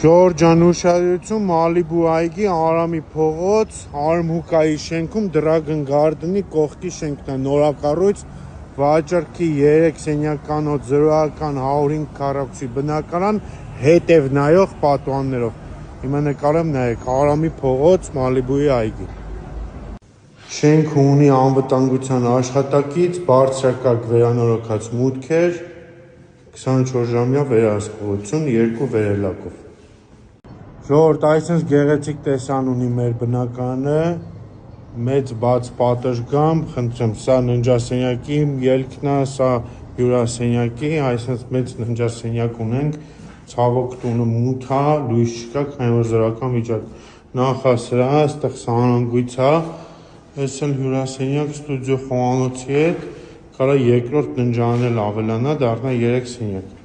Ժորժան ուշադրություն Մալիբու այգի Արամի փողոց Արմհուկայի շենքում Dragon Garden-ի կողքի շենքն է նորակառույց վաճառքի 3 սենյականոց 0-ական 105 քառակուսի բնակարան հետև նայող պատուհաններով։ Հիմա նկարեմ նայեք Արամի փողոց Մալիբուի այգի։ Շենքը ունի անվտանգության աշխատակից, բարձրակարգ վերանորոգած մուտքեր, 24-ժամյա վերահսկողություն, 2 վերելակով։ Ժողովուրդ, այսպես գեղեցիկ տեսան ունի մեր բնակարանը, մեծ բաց պատշգամբ, խնդրեմ, սա ննջասենյակի ելքն է, սա հյուրասենյակի, այսպես մեծ ննջասենյակ ունենք, ցավոք տունը մութ է, լույս չկա, քանի որ զրական վիճակ։ Նախասրահ, այստեղ սահմանագույց է, այս էլ հյուրասենյակ ստուդիո խոհանոցի հետ, կարա երկրորդ ննջարանն էլ ավելանա, դառնա 3 սենյակ։